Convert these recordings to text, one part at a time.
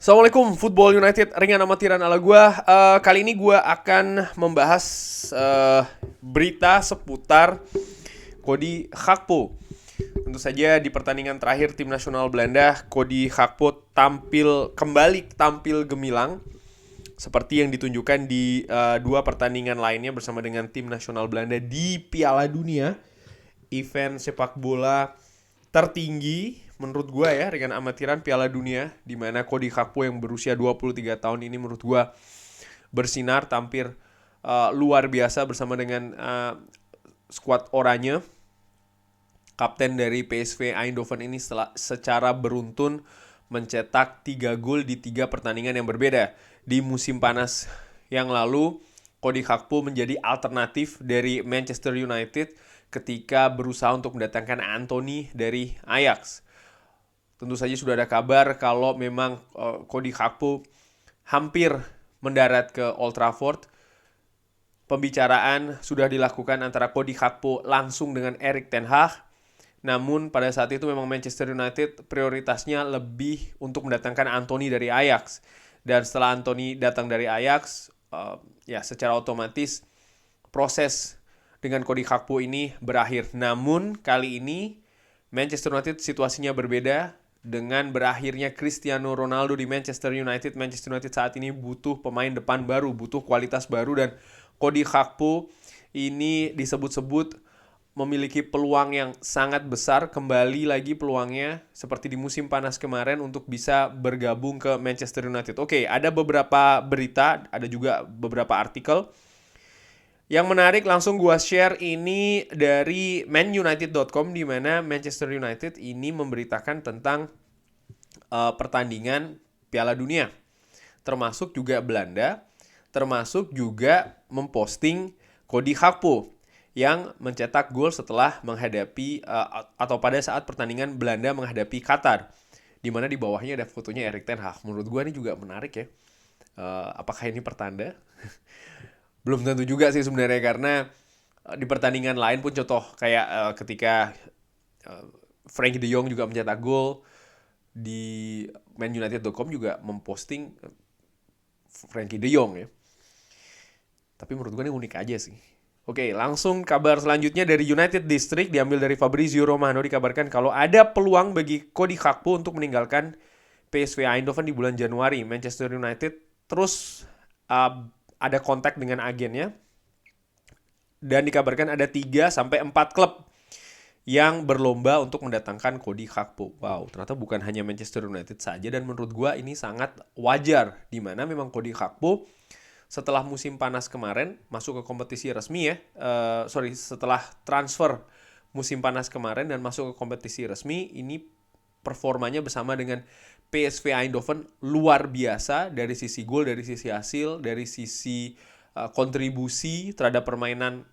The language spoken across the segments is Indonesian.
Assalamualaikum, Football United, ringan amatiran ala gua. Kali ini gua akan membahas berita seputar Cody Gakpo. Tentu saja di pertandingan terakhir tim nasional Belanda, Cody Gakpo tampil gemilang seperti yang ditunjukkan di dua pertandingan lainnya bersama dengan tim nasional Belanda di Piala Dunia, event sepak bola tertinggi menurut gue ya dengan amatiran Piala Dunia, di mana Cody Gakpo yang berusia 23 tahun ini menurut gue bersinar tampil luar biasa bersama dengan skuad oranye. Kapten dari PSV Eindhoven ini secara beruntun mencetak 3 gol di 3 pertandingan yang berbeda. Di musim panas yang lalu, Cody Gakpo menjadi alternatif dari Manchester United ketika berusaha untuk mendatangkan Anthony dari Ajax. Tentu saja sudah ada kabar kalau memang Cody Gakpo hampir mendarat ke Old Trafford. Pembicaraan sudah dilakukan antara Cody Gakpo langsung dengan Erik ten Hag. Namun pada saat itu memang Manchester United prioritasnya lebih untuk mendatangkan Anthony dari Ajax. Dan setelah Anthony datang dari Ajax, ya secara otomatis proses dengan Cody Gakpo ini berakhir. Namun kali ini Manchester United situasinya berbeda. Dengan berakhirnya Cristiano Ronaldo di Manchester United, Manchester United saat ini butuh pemain depan baru, butuh kualitas baru, dan Cody Gakpo ini disebut-sebut memiliki peluang yang sangat besar, kembali lagi peluangnya seperti di musim panas kemarin untuk bisa bergabung ke Manchester United. Oke, ada beberapa berita, ada juga beberapa artikel. Yang menarik langsung gua share ini dari manunited.com, di mana Manchester United ini memberitakan tentang pertandingan Piala Dunia. Termasuk juga Belanda, termasuk juga memposting Cody Gakpo yang mencetak gol setelah menghadapi atau pada saat pertandingan Belanda menghadapi Qatar, di mana di bawahnya ada fotonya Erik ten Hag. Menurut gue ini juga menarik ya. Apakah ini pertanda? Belum tentu juga sih sebenarnya, karena di pertandingan lain pun contoh kayak ketika Frenkie de Jong juga mencetak gol, di manunited.com juga memposting Frenkie de Jong ya. Tapi menurut gue ini unik aja sih. Oke, langsung kabar selanjutnya dari United District, diambil dari Fabrizio Romano, dikabarkan kalau ada peluang bagi Cody Gakpo untuk meninggalkan PSV Eindhoven di bulan Januari. Manchester United terus ada kontak dengan agennya, dan dikabarkan ada 3-4 klub yang berlomba untuk mendatangkan Cody Gakpo. Wow, ternyata bukan hanya Manchester United saja, dan menurut gue ini sangat wajar, di mana memang Cody Gakpo setelah musim panas kemarin masuk ke kompetisi resmi ya. Setelah transfer musim panas kemarin dan masuk ke kompetisi resmi, ini performanya bersama dengan PSV Eindhoven luar biasa dari sisi gol, dari sisi hasil, dari sisi kontribusi terhadap permainan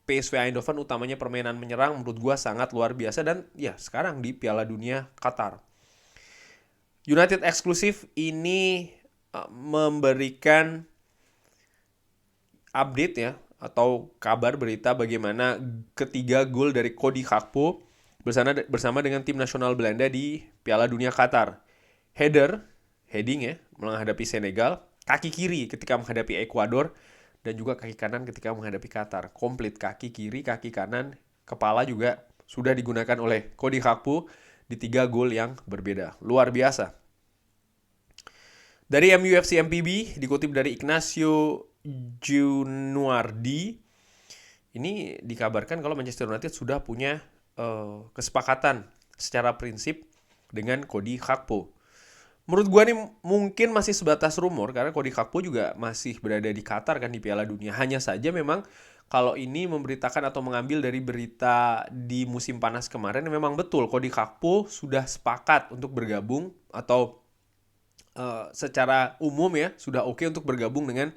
PSV Eindhoven, utamanya permainan menyerang, menurut gue sangat luar biasa. Dan ya sekarang di Piala Dunia Qatar, United eksklusif ini memberikan update ya, atau kabar berita bagaimana ketiga gol dari Cody Gakpo bersama dengan tim nasional Belanda di Piala Dunia Qatar. Heading ya, menghadapi Senegal, kaki kiri ketika menghadapi Ekuador, dan juga kaki kanan ketika menghadapi Qatar. Komplit kaki kiri, kaki kanan, kepala juga sudah digunakan oleh Cody Gakpo di 3 gol yang berbeda. Luar biasa. Dari MUFC MPB, dikutip dari Ignacio Junuardi, ini dikabarkan kalau Manchester United sudah punya kesepakatan secara prinsip dengan Cody Gakpo. Menurut gue nih mungkin masih sebatas rumor, karena Cody Gakpo juga masih berada di Qatar kan, di Piala Dunia. Hanya saja memang kalau ini memberitakan atau mengambil dari berita di musim panas kemarin, memang betul Cody Gakpo sudah sepakat untuk bergabung, atau secara umum ya sudah oke untuk bergabung dengan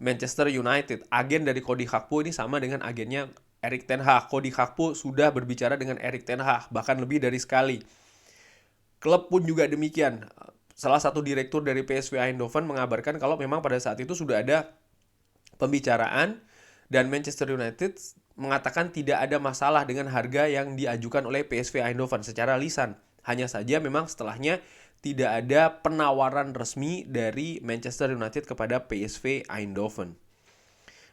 Manchester United. Agen dari Cody Gakpo ini sama dengan agennya Erik ten Hag. Cody Gakpo sudah berbicara dengan Erik ten Hag, bahkan lebih dari sekali. Klub pun juga demikian. Salah satu direktur dari PSV Eindhoven mengabarkan kalau memang pada saat itu sudah ada pembicaraan, dan Manchester United mengatakan tidak ada masalah dengan harga yang diajukan oleh PSV Eindhoven secara lisan. Hanya saja memang setelahnya tidak ada penawaran resmi dari Manchester United kepada PSV Eindhoven.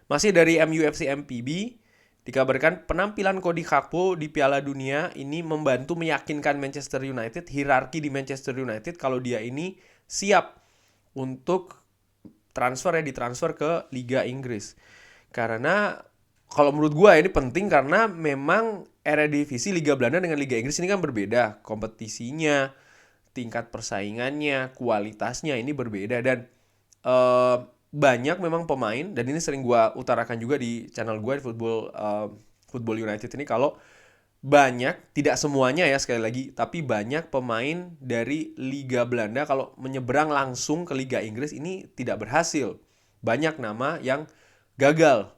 Masih dari MUFC MPB, dikabarkan penampilan Cody Gakpo di Piala Dunia ini membantu meyakinkan Manchester United, hierarki di Manchester United, kalau dia ini siap untuk ditransfer ke Liga Inggris. Karena kalau menurut gue ini penting karena memang Eredivisie Liga Belanda dengan Liga Inggris ini kan berbeda. Kompetisinya, tingkat persaingannya, kualitasnya ini berbeda. Dan banyak memang pemain, dan ini sering gue utarakan juga di channel gue di Football United ini, kalau banyak, tidak semuanya ya sekali lagi, tapi banyak pemain dari Liga Belanda kalau menyeberang langsung ke Liga Inggris ini tidak berhasil. Banyak nama yang gagal.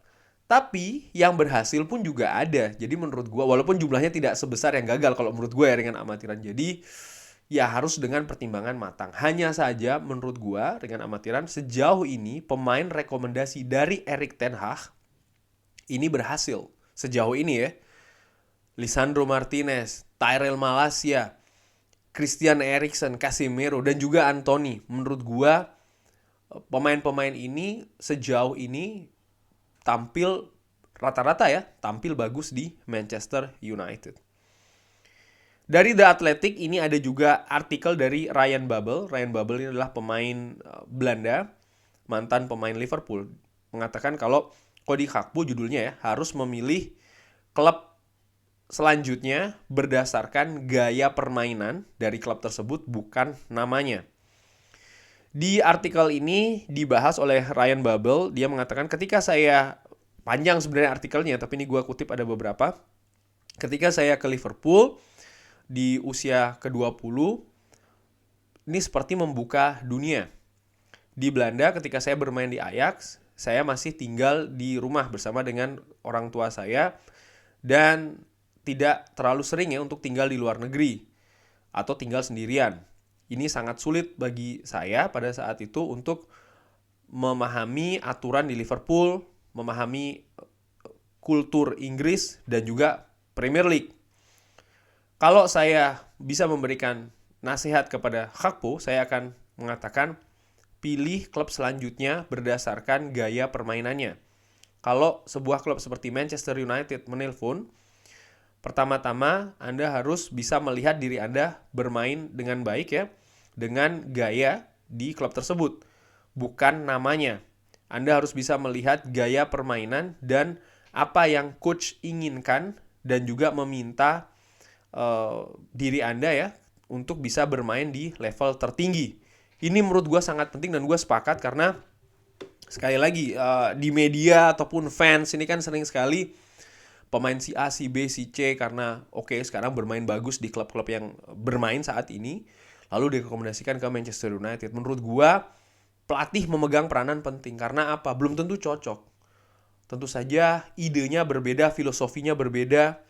Tapi yang berhasil pun juga ada. Jadi menurut gue, walaupun jumlahnya tidak sebesar yang gagal kalau menurut gue ya dengan amatiran. Jadi ya harus dengan pertimbangan matang. Hanya saja menurut gua dengan amatiran sejauh ini pemain rekomendasi dari Erik ten Hag ini berhasil. Sejauh ini ya. Lisandro Martinez, Tyrell Malacia, Christian Eriksen, Casemiro, dan juga Anthony. Menurut gua pemain-pemain ini sejauh ini tampil rata-rata ya, tampil bagus di Manchester United. Dari The Athletic ini ada juga artikel dari Ryan Babel. Ryan Babel ini adalah pemain Belanda, mantan pemain Liverpool. Mengatakan kalau Cody Gakpo, judulnya ya, harus memilih klub selanjutnya berdasarkan gaya permainan dari klub tersebut, bukan namanya. Di artikel ini dibahas oleh Ryan Babel. Dia mengatakan panjang sebenarnya artikelnya, tapi ini gue kutip ada beberapa. Ketika saya ke Liverpool di usia ke-20, ini seperti membuka dunia. Di Belanda ketika saya bermain di Ajax, saya masih tinggal di rumah bersama dengan orang tua saya dan tidak terlalu sering ya untuk tinggal di luar negeri atau tinggal sendirian. Ini sangat sulit bagi saya pada saat itu untuk memahami aturan di Liverpool, memahami kultur Inggris dan juga Premier League. Kalau saya bisa memberikan nasihat kepada Gakpo, saya akan mengatakan pilih klub selanjutnya berdasarkan gaya permainannya. Kalau sebuah klub seperti Manchester United menelpon, pertama-tama Anda harus bisa melihat diri Anda bermain dengan baik ya, dengan gaya di klub tersebut, bukan namanya. Anda harus bisa melihat gaya permainan dan apa yang coach inginkan dan juga meminta diri Anda ya untuk bisa bermain di level tertinggi. Ini menurut gue sangat penting dan gue sepakat karena sekali lagi di media ataupun fans ini kan sering sekali pemain si A, si B, si C karena sekarang bermain bagus di klub-klub yang bermain saat ini lalu direkomendasikan ke Manchester United. Menurut gue pelatih memegang peranan penting karena apa? Belum tentu cocok. Tentu saja idenya berbeda, filosofinya berbeda.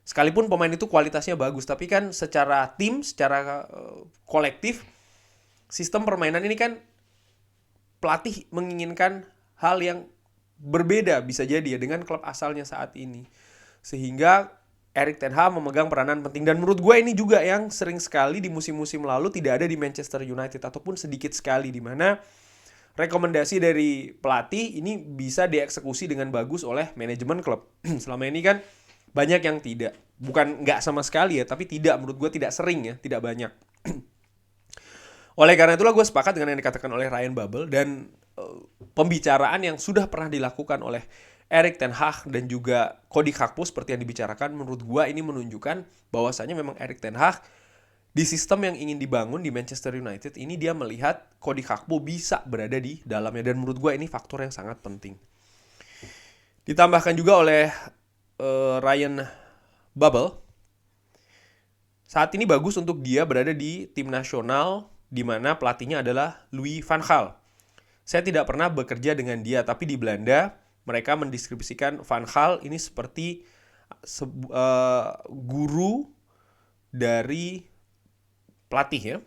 Sekalipun pemain itu kualitasnya bagus, tapi kan secara tim, secara kolektif, sistem permainan ini kan pelatih menginginkan hal yang berbeda bisa jadi ya dengan klub asalnya saat ini. Sehingga Erik ten Hag memegang peranan penting. Dan menurut gue ini juga yang sering sekali di musim-musim lalu tidak ada di Manchester United, ataupun sedikit sekali, di mana rekomendasi dari pelatih ini bisa dieksekusi dengan bagus oleh manajemen klub. Selama ini kan banyak yang tidak. Bukan nggak sama sekali ya, tapi tidak, menurut gue tidak sering ya, tidak banyak. Oleh karena itulah gue sepakat dengan yang dikatakan oleh Ryan Babel dan pembicaraan yang sudah pernah dilakukan oleh Erik ten Hag dan juga Cody Gakpo seperti yang dibicarakan. Menurut gue ini menunjukkan bahwasanya memang Erik ten Hag di sistem yang ingin dibangun di Manchester United ini dia melihat Cody Gakpo bisa berada di dalamnya, dan menurut gue ini faktor yang sangat penting. Ditambahkan juga oleh Ryan Babel, saat ini bagus untuk dia berada di tim nasional di mana pelatihnya adalah Louis van Gaal. Saya tidak pernah bekerja dengan dia, tapi di Belanda mereka mendeskripsikan Van Gaal ini seperti guru dari pelatih ya,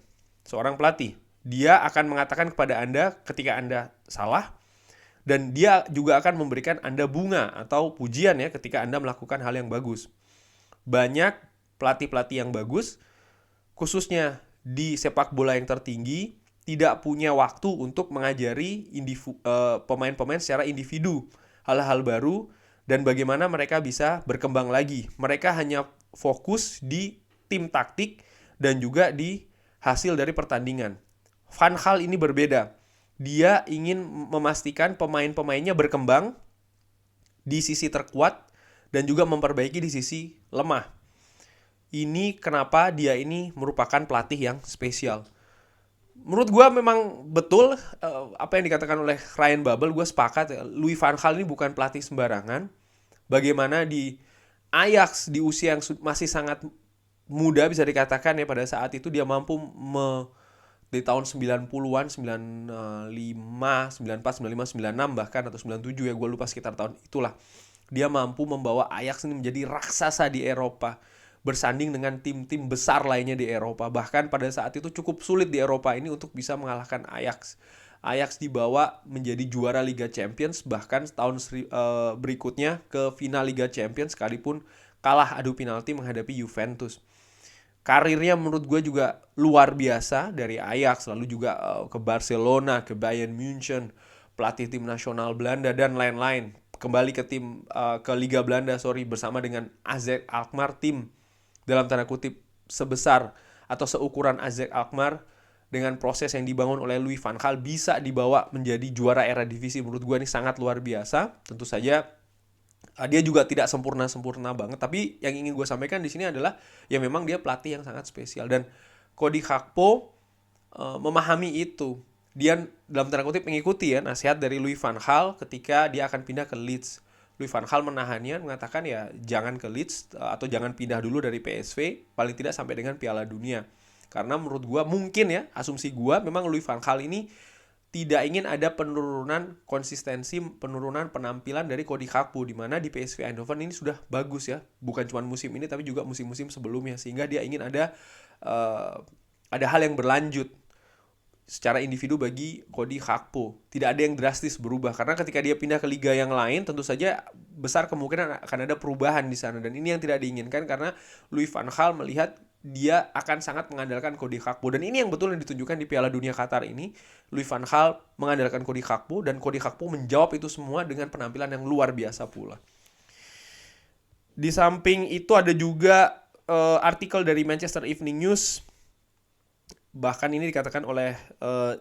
seorang pelatih. Dia akan mengatakan kepada Anda ketika Anda salah, dan dia juga akan memberikan Anda bunga atau pujian ya ketika Anda melakukan hal yang bagus. Banyak pelatih-pelatih yang bagus, khususnya di sepak bola yang tertinggi tidak punya waktu untuk mengajari pemain-pemain secara individu hal-hal baru dan bagaimana mereka bisa berkembang lagi. Mereka hanya fokus di tim taktik dan juga di hasil dari pertandingan. Van Gaal ini berbeda. Dia ingin memastikan pemain-pemainnya berkembang di sisi terkuat dan juga memperbaiki di sisi lemah. Ini kenapa dia ini merupakan pelatih yang spesial. Menurut gue memang betul apa yang dikatakan oleh Ryan Babel, gue sepakat. Louis van Gaal ini bukan pelatih sembarangan. Bagaimana di Ajax di usia yang masih sangat muda bisa dikatakan ya, pada saat itu dia mampu di tahun 90-an, 95, 94, 95, 96 bahkan atau 97 ya, gue lupa, sekitar tahun itulah. Dia mampu membawa Ajax ini menjadi raksasa di Eropa, bersanding dengan tim-tim besar lainnya di Eropa. Bahkan pada saat itu cukup sulit di Eropa ini untuk bisa mengalahkan Ajax. Ajax dibawa menjadi juara Liga Champions, bahkan tahun berikutnya ke final Liga Champions sekalipun kalah adu penalti menghadapi Juventus. Karirnya menurut gue juga luar biasa, dari Ajax lalu juga ke Barcelona, ke Bayern München, pelatih tim nasional Belanda dan lain-lain. Kembali ke ke Liga Belanda bersama dengan AZ Alkmaar, tim dalam tanda kutip sebesar atau seukuran AZ Alkmaar. Dengan proses yang dibangun oleh Louis van Gaal bisa dibawa menjadi juara Eredivisie. Menurut gue ini sangat luar biasa. Tentu saja dia juga tidak sempurna banget, tapi yang ingin gue sampaikan di sini adalah ya memang dia pelatih yang sangat spesial, dan Cody Gakpo memahami itu. Dia dalam tanda kutip mengikuti ya nasihat dari Louis van Gaal ketika dia akan pindah ke Leeds. Louis van Gaal menahannya, mengatakan ya jangan ke Leeds atau jangan pindah dulu dari PSV, paling tidak sampai dengan Piala Dunia. Karena menurut gue mungkin ya, asumsi gue, memang Louis van Gaal ini tidak ingin ada penurunan konsistensi, penurunan penampilan dari Cody Gakpo, di mana di PSV Eindhoven ini sudah bagus ya, bukan cuma musim ini tapi juga musim-musim sebelumnya, sehingga dia ingin ada hal yang berlanjut secara individu bagi Cody Gakpo. Tidak ada yang drastis berubah, karena ketika dia pindah ke liga yang lain tentu saja besar kemungkinan akan ada perubahan di sana, dan ini yang tidak diinginkan karena Louis van Gaal melihat dia akan sangat mengandalkan Cody Gakpo, dan ini yang betul yang ditunjukkan di Piala Dunia Qatar ini. Louis van Gaal mengandalkan Cody Gakpo, dan Cody Gakpo menjawab itu semua dengan penampilan yang luar biasa pula. Di samping itu ada juga artikel dari Manchester Evening News, bahkan ini dikatakan oleh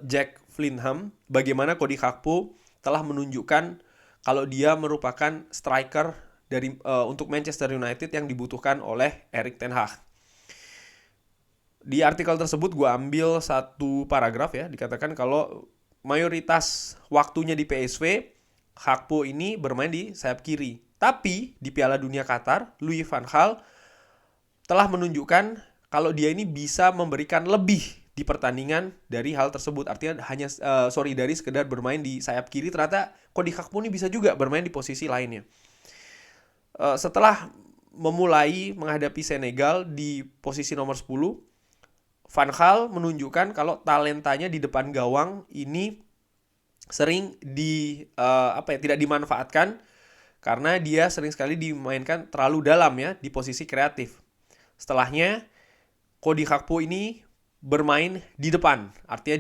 Jack Flintham, bagaimana Cody Gakpo telah menunjukkan kalau dia merupakan striker dari untuk Manchester United yang dibutuhkan oleh Erik ten Hag. Di artikel tersebut gue ambil satu paragraf ya, dikatakan kalau mayoritas waktunya di PSV, Gakpo ini bermain di sayap kiri. Tapi di Piala Dunia Qatar, Louis van Gaal telah menunjukkan kalau dia ini bisa memberikan lebih di pertandingan dari hal tersebut. Artinya dari sekedar bermain di sayap kiri, ternyata Cody Gakpo ini bisa juga bermain di posisi lainnya. Setelah memulai menghadapi Senegal di posisi nomor 10, Van Gaal menunjukkan kalau talentanya di depan gawang ini sering tidak dimanfaatkan, karena dia sering sekali dimainkan terlalu dalam ya di posisi kreatif. Setelahnya Cody Gakpo ini bermain di depan, artinya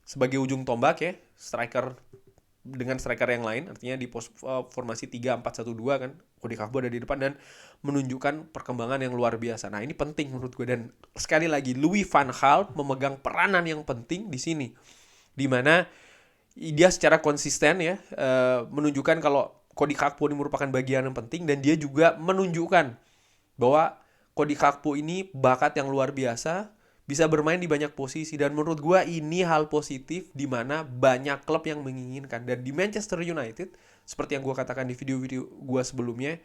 sebagai ujung tombak ya, striker dengan striker yang lain, artinya di formasi 3-4-1-2 kan, Cody Gakpo ada di depan dan menunjukkan perkembangan yang luar biasa. Nah, ini penting menurut gue, dan sekali lagi Louis van Gaal memegang peranan yang penting di sini, di mana dia secara konsisten ya menunjukkan kalau Cody Gakpo ini merupakan bagian yang penting, dan dia juga menunjukkan bahwa Cody Gakpo ini bakat yang luar biasa, bisa bermain di banyak posisi, dan menurut gue ini hal positif di mana banyak klub yang menginginkan. Dan di Manchester United, seperti yang gue katakan di video-video gue sebelumnya,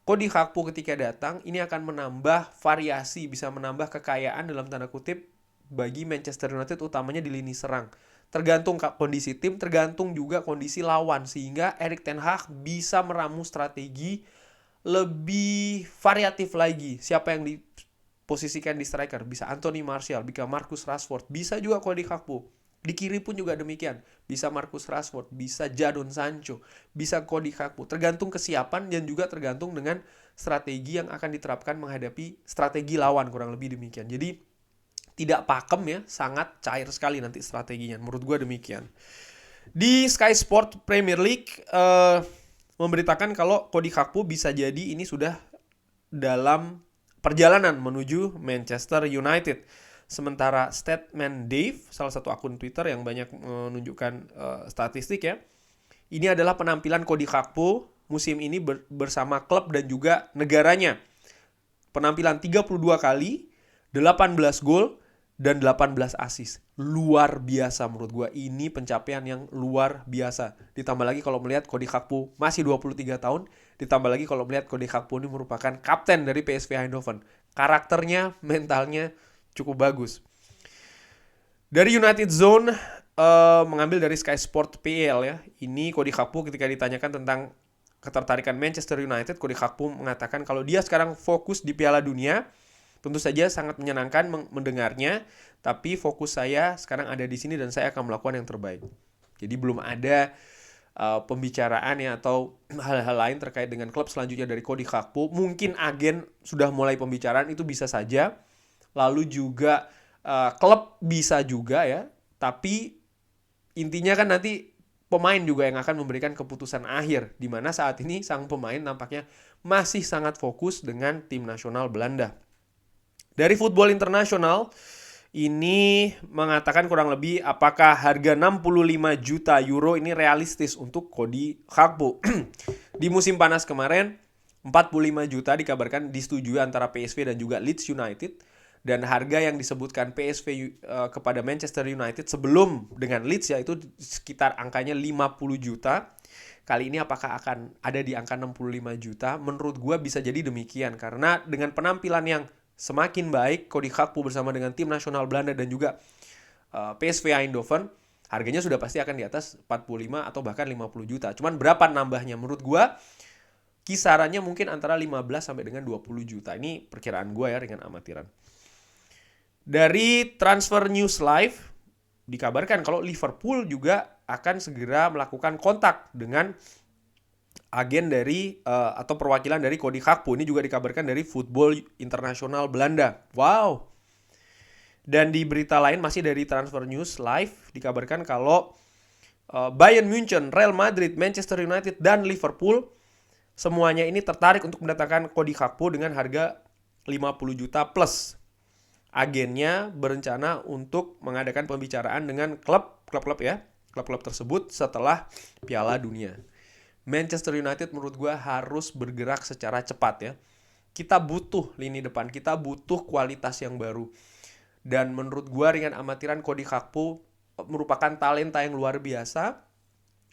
Cody Gakpo ketika datang ini akan menambah variasi, bisa menambah kekayaan dalam tanda kutip bagi Manchester United, utamanya di lini serang. Tergantung kondisi tim, tergantung juga kondisi lawan, sehingga Erik ten Hag bisa meramu strategi lebih variatif lagi. Siapa yang diposisikan di striker, bisa Anthony Martial, bisa Marcus Rashford, bisa juga Cody Gakpo. Di kiri pun juga demikian, bisa Marcus Rashford, bisa Jadon Sancho, bisa Cody Gakpo. Tergantung kesiapan dan juga tergantung dengan strategi yang akan diterapkan menghadapi strategi lawan, kurang lebih demikian. Jadi tidak pakem ya, sangat cair sekali nanti strateginya. Menurut gue demikian. Di Sky Sport Premier League memberitakan kalau Cody Gakpo bisa jadi ini sudah dalam perjalanan menuju Manchester United. Sementara Statman Dave, salah satu akun Twitter yang banyak menunjukkan statistik ya, ini adalah penampilan Cody Gakpo musim ini bersama klub dan juga negaranya. Penampilan 32 kali, 18 gol, dan 18 assist. Luar biasa menurut gue. Ini pencapaian yang luar biasa. Ditambah lagi kalau melihat Cody Gakpo masih 23 tahun. Ditambah lagi kalau melihat Cody Gakpo ini merupakan kapten dari PSV Eindhoven. Karakternya, mentalnya cukup bagus. Dari United Zone mengambil dari Sky Sport PL ya. Ini Cody Gakpo ketika ditanyakan tentang ketertarikan Manchester United, Cody Gakpo mengatakan kalau dia sekarang fokus di Piala Dunia. Tentu saja sangat menyenangkan mendengarnya, tapi fokus saya sekarang ada di sini dan saya akan melakukan yang terbaik. Jadi belum ada pembicaraan ya atau hal-hal lain terkait dengan klub selanjutnya dari Cody Gakpo. Mungkin agen sudah mulai pembicaraan, itu bisa saja. Lalu juga klub bisa juga ya, tapi intinya kan nanti pemain juga yang akan memberikan keputusan akhir, di mana saat ini sang pemain nampaknya masih sangat fokus dengan tim nasional Belanda. Dari Football International, ini mengatakan kurang lebih apakah harga 65 juta euro ini realistis untuk Cody Gakpo. Di musim panas kemarin, 45 juta dikabarkan disetujui antara PSV dan juga Leeds United. Dan harga yang disebutkan PSV kepada Manchester United sebelum dengan Leeds ya itu sekitar angkanya 50 juta. Kali ini apakah akan ada di angka 65 juta? Menurut gue bisa jadi demikian. Karena dengan penampilan yang semakin baik Cody Gakpo bersama dengan tim nasional Belanda dan juga PSV Eindhoven, harganya sudah pasti akan di atas 45 atau bahkan 50 juta. Cuman berapa nambahnya? Menurut gue kisarannya mungkin antara 15 sampai dengan 20 juta. Ini perkiraan gue ya dengan amatiran. Dari Transfer News Live dikabarkan kalau Liverpool juga akan segera melakukan kontak dengan agen dari atau perwakilan dari Cody Gakpo. Ini juga dikabarkan dari Football International Belanda. Wow. Dan di berita lain masih dari Transfer News Live dikabarkan kalau Bayern Munchen, Real Madrid, Manchester United dan Liverpool semuanya ini tertarik untuk mendatangkan Cody Gakpo dengan harga 50 juta plus. Agennya berencana untuk mengadakan pembicaraan dengan klub-klub ya, klub-klub tersebut setelah Piala Dunia. Manchester United menurut gue harus bergerak secara cepat ya. Kita butuh lini depan, kita butuh kualitas yang baru. Dan menurut gue dengan amatiran Cody Gakpo merupakan talenta yang luar biasa.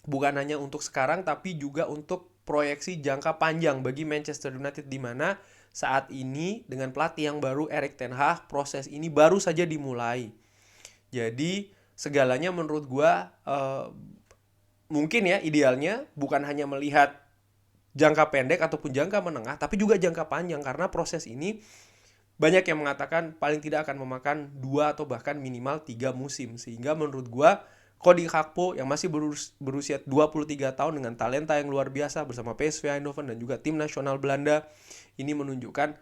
Bukan hanya untuk sekarang tapi juga untuk proyeksi jangka panjang bagi Manchester United, di mana saat ini dengan pelatih yang baru Erik ten Hag, proses ini baru saja dimulai. Jadi segalanya menurut gue mungkin ya idealnya bukan hanya melihat jangka pendek ataupun jangka menengah, tapi juga jangka panjang, karena proses ini banyak yang mengatakan paling tidak akan memakan 2 atau bahkan minimal 3 musim. Sehingga menurut gua Cody Gakpo yang masih berusia 23 tahun dengan talenta yang luar biasa bersama PSV Eindhoven dan juga tim nasional Belanda ini menunjukkan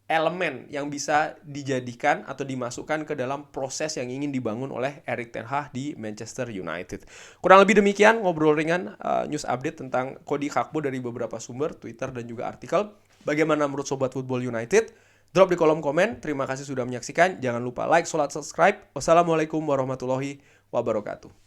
elemen yang bisa dijadikan atau dimasukkan ke dalam proses yang ingin dibangun oleh Erik ten Hag di Manchester United. Kurang lebih demikian ngobrol ringan news update tentang Cody Gakpo dari beberapa sumber, Twitter dan juga artikel. Bagaimana menurut Sobat Football United? Drop di kolom komen. Terima kasih sudah menyaksikan. Jangan lupa like, subscribe. Wassalamualaikum warahmatullahi wabarakatuh.